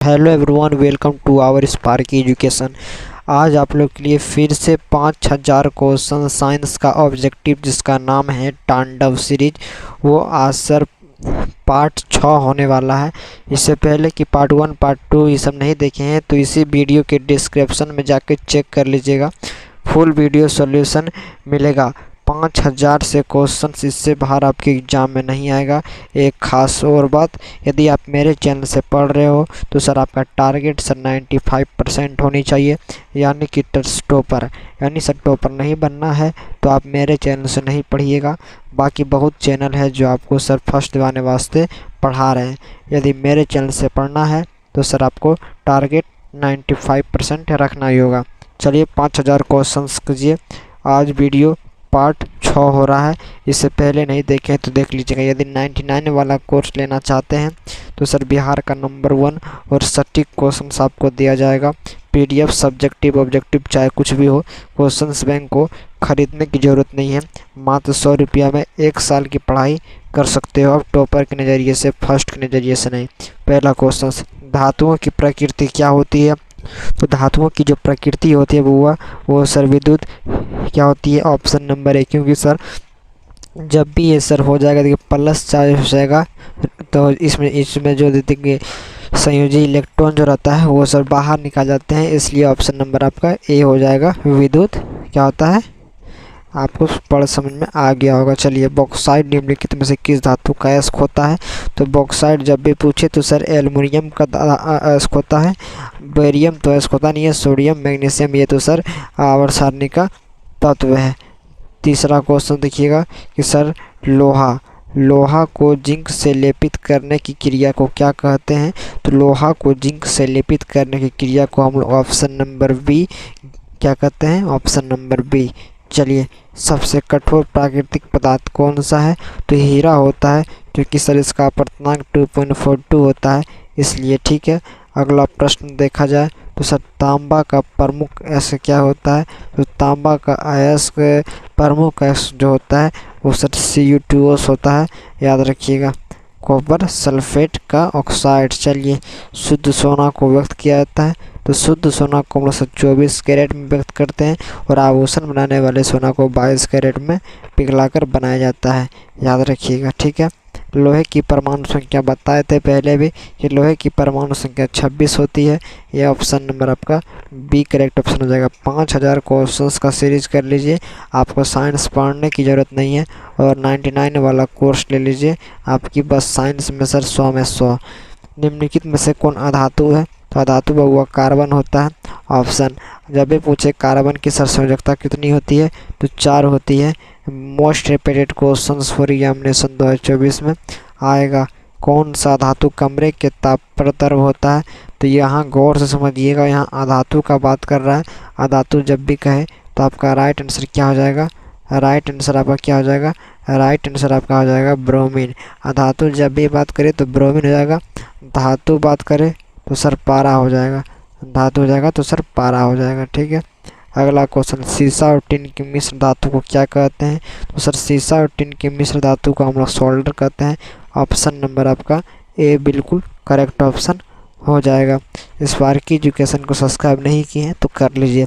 Hello everyone, welcome to our Sparky Education. आज आप लोग के लिए फिर से 5000 क्वेश्चन साइंस का ऑब्जेक्टिव जिसका नाम है तांडव सीरीज, वो आज सर पार्ट 6 होने वाला है। इससे पहले कि पार्ट 1 पार्ट 2 ये सब नहीं देखे हैं तो इसी वीडियो के डिस्क्रिप्शन में जाके चेक कर लीजिएगा, फुल वीडियो सॉल्यूशन मिलेगा। 5000 से क्वेश्चंस इससे बाहर आपके एग्ज़ाम में नहीं आएगा। एक ख़ास और बात, यदि आप मेरे चैनल से पढ़ रहे हो तो सर आपका टारगेट सर 95% होनी चाहिए, यानी कि टॉपर। यानी सर टॉपर नहीं बनना है तो आप मेरे चैनल से नहीं पढ़िएगा। बाकी बहुत चैनल है जो आपको सर फर्स्ट दिलाने वास्ते पढ़ा रहे हैं। यदि मेरे चैनल से पढ़ना है तो सर आपको टारगेट 95% रखना ही होगा। चलिए 5000 क्वेश्चंस कीजिए। आज वीडियो पार्ट 6 हो रहा है। इससे पहले नहीं देखे तो देख लीजिएगा। यदि 99 वाला कोर्स लेना चाहते हैं तो सर बिहार का नंबर 1 और सटीक क्वेश्चंस आपको दिया जाएगा। पीडीएफ सब्जेक्टिव ऑब्जेक्टिव चाहे कुछ भी हो, क्वेश्चंस बैंक को ख़रीदने की ज़रूरत नहीं है। मात्र 100 रुपया में 1 साल की पढ़ाई कर सकते हो आप, टॉपर के नज़रिए से, फर्स्ट के नज़रिए से नहीं। पहला क्वेश्चन, धातुओं की प्रकृति क्या होती है? तो धातुओं की जो प्रकृति होती है वो सर विद्युत क्या होती है? Option number A. क्योंकि सर जब भी ये सर हो जाएगा, देखिए प्लस चार्ज हो जाएगा तो इसमें जो देखिए संयोजी इलेक्ट्रॉन जो रहता है वो सर बाहर निकाल जाते हैं, इसलिए ऑप्शन नंबर आपका ए हो जाएगा। विद्युत क्या होता है आपको पढ़ समझ में आ गया होगा। चलिए, बॉक्साइट निम्नलिखित में से किस धातु का अयस्क होता है? तो बॉक्साइट जब भी पूछे तो सर एल्युमिनियम का अयस्क होता है। बेरियम तो अयस्क होता नहीं है। सोडियम, मैग्नीशियम ये तो सर आवर्त सारणी का तत्व है। तीसरा क्वेश्चन देखिएगा कि सर लोहा को जिंक से लेपित करने की क्रिया को क्या कहते हैं? तो लोहा को जिंक से लेपित करने की क्रिया को हम लोग ऑप्शन नंबर बी क्या कहते हैं? Option number B. चलिए, सबसे कठोर प्राकृतिक पदार्थ कौन सा है? तो हीरा होता है, क्योंकि सर इसका अपवर्तनांक 2.42 होता है, इसलिए ठीक है। अगला प्रश्न देखा जाए तो सर तांबा का प्रमुख अयस्क क्या होता है? तो तांबा का अयस्क प्रमुख अयस्क जो होता है वो सर Cu2O होता है, याद रखिएगा। कॉपर सल्फेट का ऑक्साइड। चलिए, शुद्ध सोना को व्यक्त किया जाता है तो शुद्ध सोना को हम लोग 24 कैरेट में व्यक्त करते हैं, और आभूषण बनाने वाले सोना को 22 कैरेट में पिघलाकर बनाया जाता है, याद रखिएगा, ठीक है। लोहे की परमाणु संख्या बताए थे पहले भी कि लोहे की परमाणु संख्या 26 होती है। यह ऑप्शन नंबर आपका बी करेक्ट ऑप्शन हो जाएगा। 5000 क्वेश्चंस का सीरीज कर लीजिए, आपको साइंस पढ़ने की ज़रूरत नहीं है, और 99 वाला कोर्स ले लीजिए, आपकी बस साइंस में सर 100 में 100। निम्नलिखित में से कौन अधातु है? तो अधातु बहुआ कार्बन होता है। ऑप्शन जब भी पूछे कार्बन की सर संयोजकता कितनी होती है? तो 4 होती है। Most repeated questions for examination 2024 में आएगा। कौन सा धातु कमरे के ताप पर द्रव होता है? तो यहाँ गौर से समझिएगा, यहाँ अधातु का बात कर रहा है। अधातु जब भी कहे तो आपका राइट आंसर क्या हो जाएगा? राइट आंसर आपका क्या हो जाएगा? राइट आंसर आपका हो जाएगा ब्रोमीन। अधातु जब भी बात करे तो ब्रोमीन हो जाएगा। धातु बात करे तो सर पारा हो जाएगा। धातु हो जाएगा तो सर पारा हो जाएगा, ठीक है। अगला क्वेश्चन, सीसा और टिन की मिश्र धातु को क्या कहते हैं? तो सर सीसा और टिन की मिश्र धातु को हम लोग सोल्डर कहते हैं। ऑप्शन नंबर आपका ए बिल्कुल करेक्ट ऑप्शन हो जाएगा। इस बार की एजुकेशन को सब्सक्राइब नहीं किए हैं तो कर लीजिए।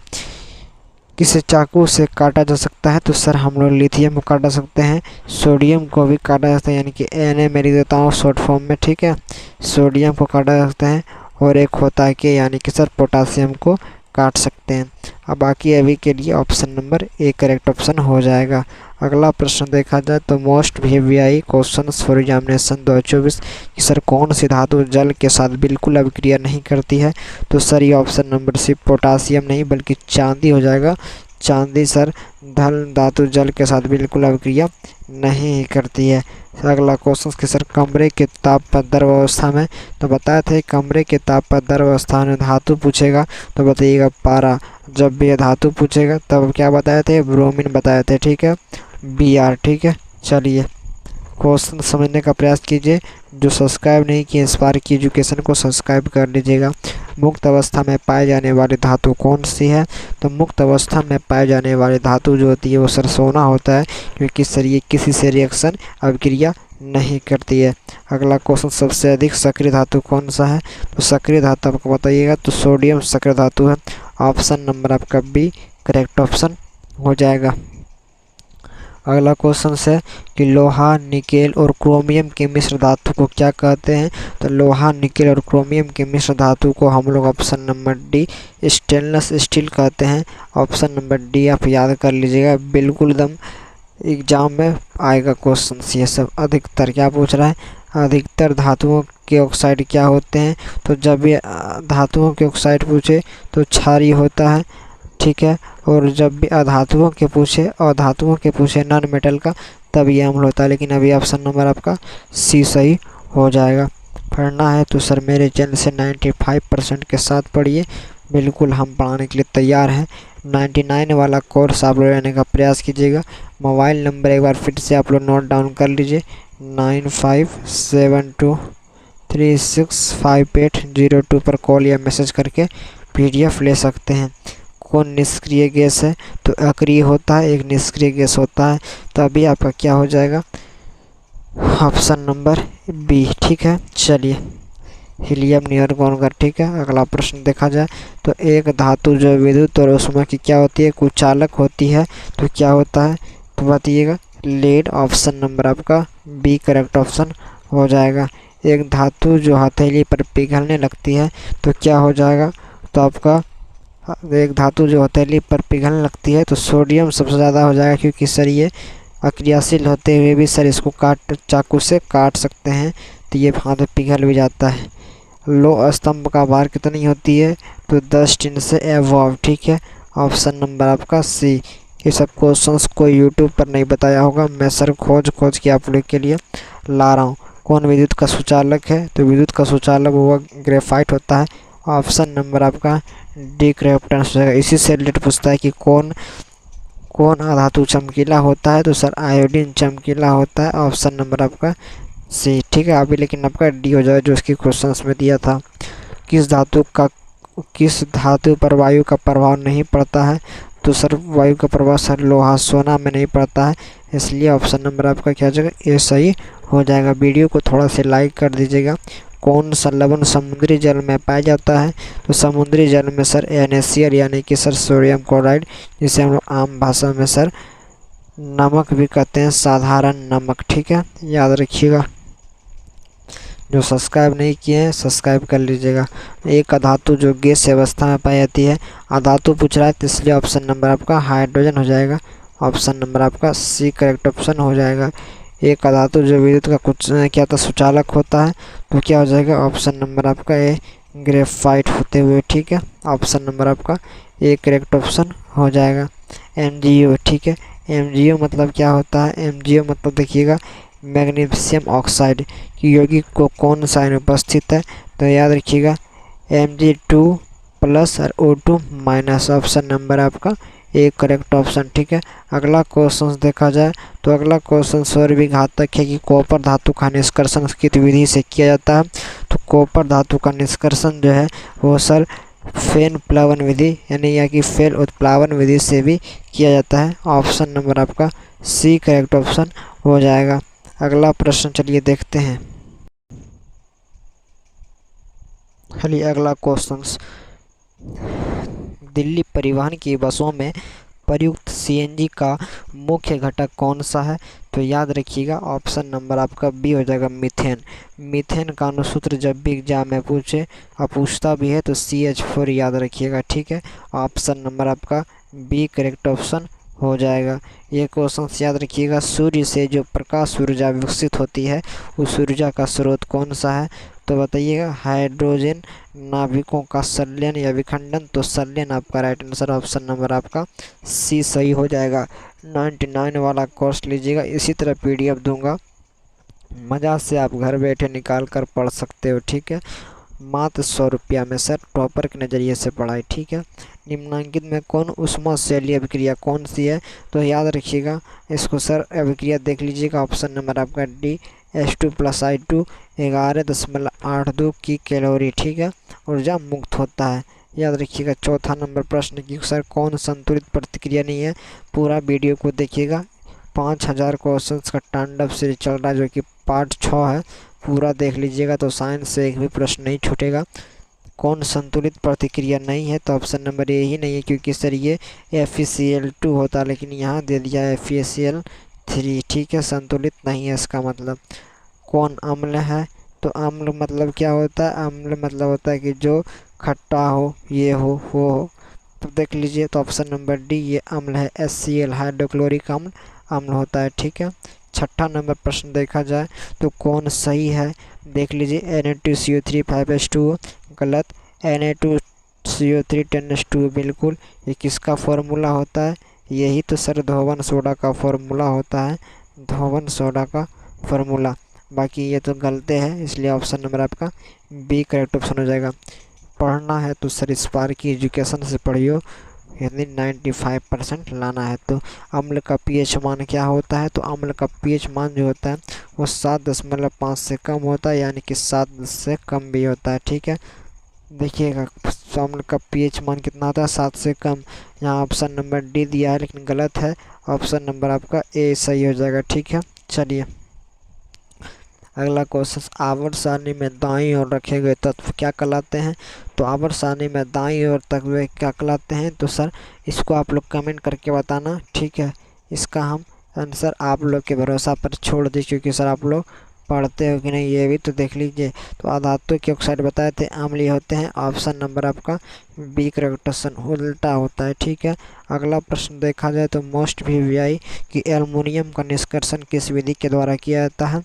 किसे चाकू से काटा जा सकता है? तो सर हम लोग लिथियम को काटा सकते हैं, सोडियम को भी काटा जा सकता है, यानी कि Na मेरी देता हूँ शॉर्ट फॉर्म में, ठीक है। सोडियम को काटा जा सकता है, और एक होता है कि यानी कि सर पोटासियम को काट सकते हैं। अब बाकी अभी के लिए option number A correct option हो जाएगा। अगला प्रश्न देखा जाए तो most VVI questions for examination 2024 कि सर कौन सी धातु जल के साथ बिल्कुल अभिक्रिया नहीं करती है? तो सर ये ऑप्शन नंबर सी पोटासियम नहीं बल्कि चांदी हो जाएगा। चांदी सर धन धातु जल के साथ बिल्कुल अभिक्रिया नहीं करती है। अगला क्वेश्चन कि सर कमरे के ताप पर द्रव अवस्था में, तो बताए थे कमरे के ताप पर द्रव अवस्था में धातु पूछेगा तो बताइएगा पारा। जब भी ये धातु पूछेगा तब क्या बताए थे? ब्रोमीन बताए थे, ठीक है, Br, ठीक है। चलिए क्वेश्चन समझने का प्रयास कीजिए। जो सब्सक्राइब नहीं किए स्पार्क एजुकेशन को सब्सक्राइब कर लीजिएगा। मुक्त अवस्था में पाए जाने वाली धातु कौन सी है? तो मुक्त अवस्था में पाए जाने वाली धातु जो होती है वो सर सोना होता है, क्योंकि सर ये किसी से रिएक्शन अभिक्रिया नहीं करती है। अगला क्वेश्चन, सबसे अधिक सक्रिय धातु कौन सा है? तो सक्रिय धातु आपको बताइएगा तो सोडियम सक्रिय धातु है। ऑप्शन नंबर आपका बी करेक्ट ऑप्शन हो जाएगा। अगला क्वेश्चन है कि लोहा, निकेल और क्रोमियम के मिश्र धातु को क्या कहते हैं? तो लोहा, निकेल और क्रोमियम के मिश्र धातु को हम लोग option number D stainless steel कहते हैं। ऑप्शन नंबर डी आप याद कर लीजिएगा, बिल्कुल एकदम एग्जाम में आएगा क्वेश्चन। ये सब अधिकतर क्या पूछ रहा है? अधिकतर धातुओं के ऑक्साइड क्या होते हैं? तो जब ये धातुओं के ऑक्साइड पूछे तो क्षारीय होता है, ठीक है। और जब भी अधातुओं के पूछे नॉन मेटल का, तब ये अम्ल होता है। लेकिन अभी ऑप्शन नंबर आपका सी सही हो जाएगा। पढ़ना है तो सर मेरे चैनल से 95% के साथ पढ़िए, बिल्कुल हम पढ़ाने के लिए तैयार हैं। 99 वाला कोर्स आप लोग लेने का प्रयास कीजिएगा। मोबाइल नंबर एक बार फिर से आप लोग नोट डाउन कर लीजिए, 9572365802 पर कॉल या मैसेज करके PDF ले सकते हैं। कौन निष्क्रिय गैस है? तो अक्रिय होता है, एक निष्क्रिय गैस होता है। तो अभी आपका क्या हो जाएगा? ऑप्शन नंबर बी, ठीक है। चलिए, हीलियम नियॉन का, ठीक है। अगला प्रश्न देखा जाए तो एक धातु जो विद्युत और ऊष्मा की क्या होती है? कुचालक होती है। तो क्या होता है तो बताइएगा, लेड। ऑप्शन नंबर आपका बी करेक्ट ऑप्शन हो जाएगा। एक धातु जो हथेली पर पिघलने लगती है तो क्या हो जाएगा? तो आपका एक धातु जो हथेली पर पिघलने लगती है तो सोडियम सबसे ज़्यादा हो जाएगा, क्योंकि सर ये अक्रियाशील होते हुए भी सर इसको चाकू से काट सकते हैं, तो ये हाथ में पिघल भी जाता है। लो स्तंभ का भार कितनी होती है? तो 10 टन से एबव, ठीक है। ऑप्शन नंबर आपका सी। ये सब क्वेश्चंस को यूट्यूब पर नहीं बताया होगा, मैं सर खोज के आप लोग के लिए ला रहा हूँ। कौन विद्युत का सुचालक है? तो विद्युत का सुचालक हुआ ग्रेफाइट होता है। ऑप्शन नंबर आपका डी करेक्ट आंसर है। इसी से रिलेटेड पूछता है कि कौन अधातु चमकीला होता है? तो सर आयोडीन चमकीला होता है। ऑप्शन नंबर आपका सी, ठीक है। अभी लेकिन आपका डी हो जाएगा जो इसकी क्वेश्चंस में दिया था। किस धातु पर वायु का प्रभाव नहीं पड़ता है? तो सर वायु का प्रभाव सर लोहा, सोना में नहीं पड़ता है, इसलिए ऑप्शन नंबर आपका क्या हो जाएगा? ये सही हो जाएगा। वीडियो को थोड़ा सा लाइक कर दीजिएगा। कौन सा लवण समुद्री जल में पाया जाता है? तो समुद्री जल में सर NaCl यानी कि सर सोडियम क्लोराइड, जिसे हम लोग आम भाषा में सर नमक भी कहते हैं, साधारण नमक, ठीक है, याद रखिएगा। जो सब्सक्राइब नहीं किए हैं सब्सक्राइब कर लीजिएगा। एक अधातु जो गैस अवस्था में पाई जाती है, अधातु पूछ रहा है तो इसलिए ऑप्शन नंबर आपका हाइड्रोजन हो जाएगा। ऑप्शन नंबर आपका सी करेक्ट ऑप्शन हो जाएगा। एक अधातु जो विद्युत का कुछ क्या था सुचालक होता है, तो क्या हो जाएगा? ऑप्शन नंबर आपका ए ग्रेफाइट होते हुए, ठीक है। ऑप्शन नंबर आपका ए करेक्ट ऑप्शन हो जाएगा। MgO, ठीक है। MgO मतलब क्या होता है? MgO मतलब देखिएगा मैग्नीशियम ऑक्साइड की यौगिक को कौन सा अनुपस्थित है? तो याद रखिएगा Mg2+ और O2-। ऑप्शन नंबर आपका एक करेक्ट ऑप्शन, ठीक है। अगला क्वेश्चन देखा जाए तो अगला क्वेश्चन और भी घातक है कि कॉपर धातु का निष्कर्षण किस विधि से किया जाता है? तो कॉपर धातु का निष्कर्षण जो है वो सर फेन प्लावन विधि यानी या कि फेल उत्प्लावन विधि से भी किया जाता है। ऑप्शन नंबर आपका सी करेक्ट ऑप्शन हो जाएगा। अगला प्रश्न चलिए देखते हैं। चलिए अगला क्वेश्चन, दिल्ली परिवहन की बसों में प्रयुक्त CNG का मुख्य घटक कौन सा है? तो याद रखिएगा ऑप्शन नंबर आपका बी हो जाएगा मीथेन। मीथेन का अनुसूत्र जब भी एग्जाम में पूछता भी है तो CH4 याद रखिएगा, ठीक है। ऑप्शन नंबर आपका बी करेक्ट ऑप्शन हो जाएगा। ये क्वेश्चन याद रखिएगा, सूर्य से जो प्रकाश ऊर्जा विकसित होती है उस ऊर्जा का स्रोत कौन सा है? तो बताइएगा हाइड्रोजन नाभिकों का संलयन या विखंडन। तो संलयन आपका राइट आंसर, ऑप्शन नंबर आपका सी सही हो जाएगा। 99 वाला कोर्स लीजिएगा, इसी तरह PDF दूंगा, मज़ा से आप घर बैठे निकाल कर पढ़ सकते हो, ठीक है। मात्र 100 रुपया में सर टॉपर के नज़रिए से पढ़ाई। ठीक है, निम्नांकित में कौन उष्मा शैलीय अभिक्रिया कौन सी है? तो याद रखिएगा इसको सर, अभिक्रिया देख लीजिएगा, ऑप्शन नंबर आपका डी, H2+I2 11.82 की कैलोरी, ठीक है, ऊर्जा मुक्त होता है। याद रखिएगा। चौथा नंबर प्रश्न की सर कौन संतुलित प्रतिक्रिया नहीं है? पूरा वीडियो को देखिएगा, 5000 क्वेश्चंस का तांडव सीरीज चल रहा है जो कि पार्ट 6 है, पूरा देख लीजिएगा तो साइंस से एक भी प्रश्न नहीं छूटेगा। कौन संतुलित प्रतिक्रिया नहीं है? तो ऑप्शन नंबर ए ही नहीं है, क्योंकि सर ये FeCl2 होता है, लेकिन यहाँ दे दिया है FeCl3, ठीक है, संतुलित नहीं है इसका मतलब। कौन अम्ल है? तो अम्ल मतलब क्या होता है? अम्ल मतलब होता है कि जो खट्टा हो, ये हो, वो हो। तो देख लीजिए, तो ऑप्शन नंबर डी ये अम्ल है, HCl हाइड्रोक्लोरिक अम्ल अम्ल होता है, ठीक है। छठा नंबर प्रश्न देखा जाए तो कौन सही है? देख लीजिए, Na2CO3 5H2 गलत, Na2CO3 10H2 बिल्कुल। ये किसका फॉर्मूला होता है? यही तो सर धोवन सोडा का फॉर्मूला होता है, धोवन सोडा का फॉर्मूला। बाकी ये तो गलते हैं, इसलिए ऑप्शन नंबर आपका बी करेक्ट ऑप्शन हो जाएगा। पढ़ना है तो सर स्पार्क की एजुकेशन से पढ़ियो, यानी 95% लाना है। तो अम्ल का pH मान क्या होता है? तो अम्ल का pH मान जो होता है वो 7.5 से कम होता है, यानी कि 7 से कम भी होता है, ठीक है। देखिएगा अम्ल का pH मान कितना होता है? 7 से कम। यहाँ ऑप्शन नंबर डी दिया है लेकिन गलत है, ऑप्शन नंबर आपका ए सही हो जाएगा, ठीक है। चलिए अगला क्वेश्चन, आवर्त सारणी में दाईं ओर रखे गए तत्व क्या कहलाते हैं? तो आवर्त सारणी में दाईं ओर तत्व क्या कहलाते हैं? तो सर इसको आप लोग कमेंट करके बताना, ठीक है। इसका हम आंसर आप लोग के भरोसा पर छोड़ दी, क्योंकि सर आप लोग पढ़ते हो कि नहीं ये भी तो देख लीजिए। तो अधातु के ऑक्साइड बताए थे अम्लीय होते हैं, ऑप्शन नंबर आपका बी करेक्ट ऑप्शन उल्टा होता है, ठीक है। अगला प्रश्न देखा जाए तो मोस्ट VVI कि एल्युमिनियम का निष्कर्षण किस विधि के द्वारा किया जाता है?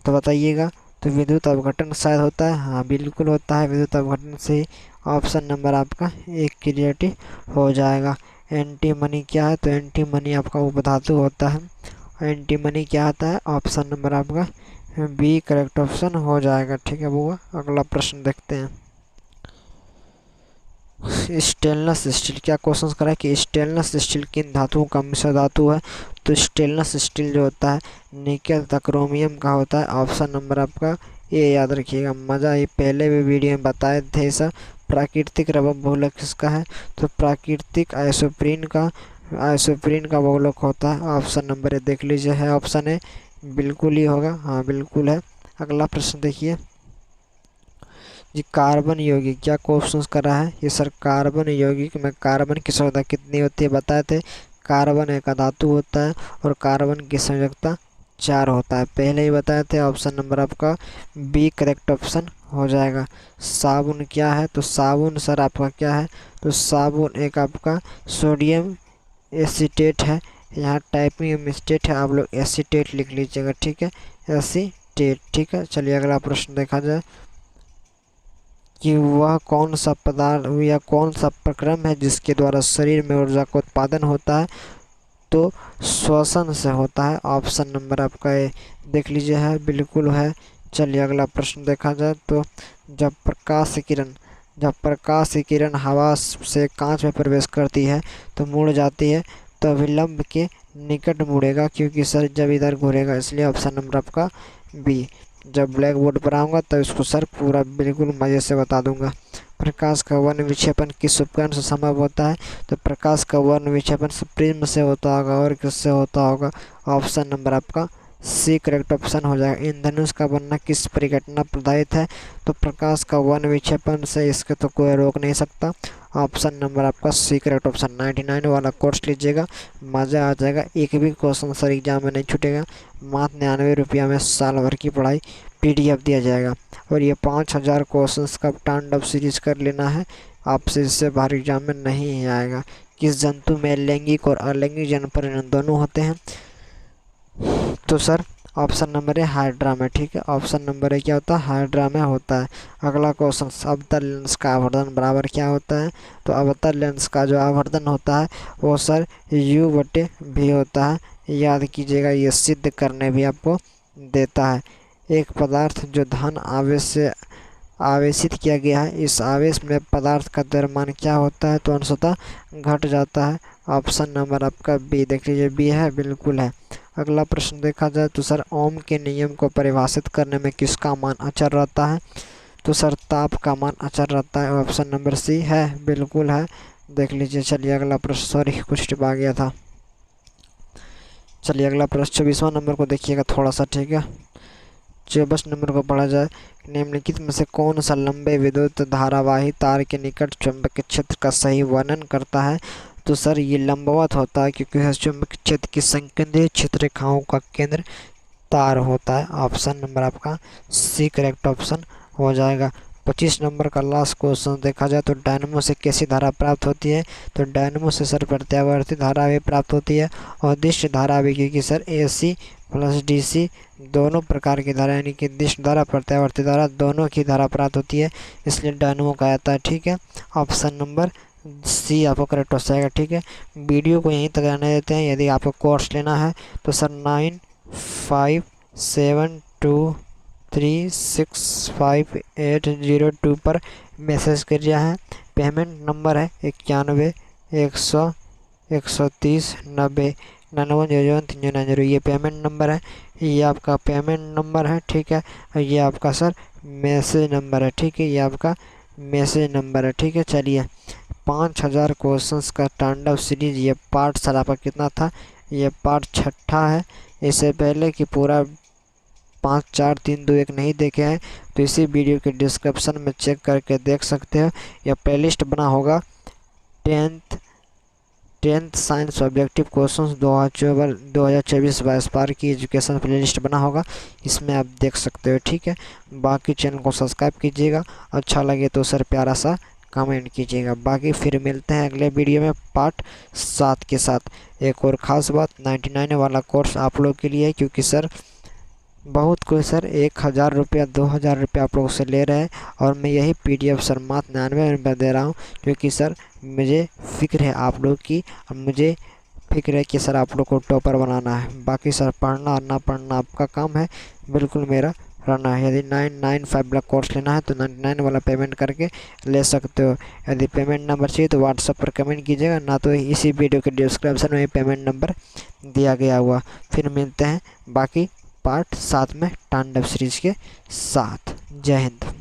तो बताइएगा। तो विद्युत अपघटन शायद होता है, हाँ बिल्कुल होता है, विद्युत अपघटन से ऑप्शन नंबर आपका एक क्रिएटिव हो जाएगा। एंटीमनी क्या है? तो एंटीमनी आपका उपधातु होता है। एंटीमनी क्या आता है? ऑप्शन नंबर आपका बी करेक्ट ऑप्शन हो जाएगा, ठीक है बुआ। अगला प्रश्न देखते हैं, स्टेनलेस स्टील क्या क्वेश्चन करा है कि स्टेनलेस स्टील किन धातुओं का मिश्र धातु है? तो स्टेनलेस स्टील जो होता है निकेल तथा क्रोमियम का होता है, ऑप्शन नंबर आपका ए याद रखिएगा। मज़ा ही पहले भी वीडियो में बताए थे सर। प्राकृतिक रबर बहुलक किसका है? तो प्राकृतिक आइसोप्रीन का बहुलक होता है, ऑप्शन नंबर ए देख लीजिए है, ऑप्शन ए बिल्कुल ही होगा, हाँ बिल्कुल है। अगला प्रश्न देखिए जी, कार्बन यौगिक क्या क्वेश्चन कर रहा है ये सर? कार्बन यौगिक में कार्बन की संयोजकता कितनी होती है बताए थे? कार्बन एक धातु होता है और कार्बन की संयोजकता 4 होता है, पहले ही बताए थे, ऑप्शन नंबर आपका बी करेक्ट ऑप्शन हो जाएगा। साबुन क्या है? तो साबुन सर आपका क्या है? तो साबुन एक आपका सोडियम एसीटेट है, यहाँ टाइपिंग मिस्टेक है, आप लोग एसीटेट लिख लीजिएगा, ठीक है, एसीटेट, ठीक है। चलिए अगला प्रश्न देखा जाए कि वह कौन सा पदार्थ या कौन सा प्रक्रम है जिसके द्वारा शरीर में ऊर्जा का उत्पादन होता है? तो श्वसन से होता है, ऑप्शन नंबर आपका ए देख लीजिए है, बिल्कुल है। चलिए अगला प्रश्न देखा जाए तो जब प्रकाश की किरण हवा से कांच में प्रवेश करती है तो मुड़ जाती है, तो विलंब के निकट मुड़ेगा, क्योंकि सर जब इधर घूरेगा, इसलिए ऑप्शन नंबर आपका बी। जब ब्लैक बोर्ड पर आऊँगा तो इसको सर पूरा बिल्कुल मज़े से बता दूंगा। प्रकाश का वर्ण विक्षेपण किस उपकरण से संभव होता है? तो प्रकाश का वर्ण विक्षेपण प्रिज्म से होता होगा, और किससे होता होगा? ऑप्शन नंबर आपका सी करेक्ट ऑप्शन हो जाएगा। इंद्रधनुष का बनना किस परिघटना प्रभावित है? तो प्रकाश का वर्ण विक्षेपण से, इसके तो कोई रोक नहीं सकता, ऑप्शन नंबर आपका सी करेक्ट ऑप्शन। 99 वाला कोर्स लीजिएगा, मज़ा आ जाएगा, एक भी क्वेश्चन सर एग्जाम में नहीं छूटेगा। मात्र 99 रुपया में साल भर की पढ़ाई PDF दिया जाएगा, और ये 5000 क्वेश्चंस का तांडव सीरीज कर लेना है, आपसे इससे बाहर एग्जाम में नहीं आएगा। किस जंतु में लैंगिक और अलैंगिक जन्म परिणाम दोनों होते हैं? तो सर ऑप्शन नंबर है हाइड्रा में, ठीक है, ऑप्शन नंबर है क्या होता है? हाइड्रा में होता है। अगला क्वेश्चन, अवतल लेंस का आवर्धन बराबर क्या होता है? तो अवतल लेंस का जो आवर्धन होता है वो सर U/V होता है, याद कीजिएगा, ये सिद्ध करने भी आपको देता है। एक पदार्थ जो धन आवेश से आवेशित किया गया है, इस आवेश में पदार्थ का द्रव्यमान क्या होता है, तो अंशतः घट जाता है। ऑप्शन नंबर आपका बी, देख लीजिए बी है, बिल्कुल है। अगला प्रश्न देखा जाए तो सर ओम के नियम को परिभाषित करने में किसका मान अचर रहता है, तो सर ताप का मान अचर रहता है। ऑप्शन नंबर सी है, बिल्कुल है, देख लीजिए। चलिए अगला प्रश्न, सॉरी कुछ टिपा गया था। चलिए अगला प्रश्न 24वां नंबर को देखिएगा थोड़ा सा, ठीक है। 24 नंबर को पढ़ा जाए, निम्नलिखित में से कौन सा लंबे विद्युत धारावाही तार के निकट चुंबकीय क्षेत्र का सही वर्णन करता है, तो सर ये लंबवत होता है क्योंकि चुंबकीय क्षेत्र की संकेंद्रित क्षेत्र रेखाओं का केंद्र तार होता है। ऑप्शन नंबर आपका सी करेक्ट ऑप्शन हो जाएगा। 25 नंबर का लास्ट क्वेश्चन देखा जाए तो डायनमो से कैसी धारा प्राप्त होती है, तो डायनमो से सर प्रत्यावर्ती धारा भी प्राप्त होती है और दिश धारा भी, क्योंकि सर AC प्लस DC दोनों प्रकार की धारा, यानी कि दिश धारा प्रत्यावर्ती धारा दोनों की धारा प्राप्त होती है, इसलिए डायनमो कहा जाता है, ठीक है। ऑप्शन नंबर सी आपको करेक्ट हो जाएगा, ठीक है। वीडियो को यहीं तक रहने देते हैं। यदि आपको कोर्स लेना है तो सर 9572365802 पर मैसेज कर दिया है। पेमेंट नंबर है 91 100 130 90 ये पेमेंट नंबर है, ये आपका पेमेंट नंबर है, ठीक है। ये आपका सर मैसेज नंबर है, ठीक है, ये आपका मैसेज नंबर है, ठीक है। चलिए 5000 क्वेश्चंस का तांडव सीरीज ये पार्ट सर आपका कितना था, ये पार्ट 6ठा है। इससे पहले कि पूरा 5 4 3 2 1 नहीं देखे हैं तो इसी वीडियो के डिस्क्रिप्शन में चेक करके देख सकते हो, या प्लेलिस्ट बना होगा 10th science objective questions 2024 by Sparky Education playlist बना होगा, इसमें आप देख सकते हो, ठीक है। बाकी चैनल को सब्सक्राइब कीजिएगा, अच्छा लगे तो सर प्यारा सा कमेंट कीजिएगा। बाकी फिर मिलते हैं अगले वीडियो में पार्ट 7 के साथ। एक और ख़ास बात, 99 वाला कोर्स आप लोग के लिए है, क्योंकि सर बहुत कोई सर 1000 रुपया 2000 रुपया आप लोगों से ले रहे हैं, और मैं यही PDF सर मात्र 99 रुपये दे रहा हूँ, क्योंकि सर मुझे फ़िक्र है आप लोग की, और मुझे फिक्र है कि सर आप लोग को टॉपर बनाना है। बाकी सर पढ़ना और ना पढ़ना आपका काम है, बिल्कुल मेरा रहना है। यदि 995 वाला कोर्स लेना है तो 99 वाला पेमेंट करके ले सकते हो। यदि पेमेंट नंबर चाहिए तो व्हाट्सएप पर कमेंट कीजिएगा, ना तो इसी वीडियो के डिस्क्रिप्शन में पेमेंट नंबर दिया गया हुआ। फिर मिलते हैं बाकी पार्ट 7 में तांडव सीरीज के साथ। जय हिंद।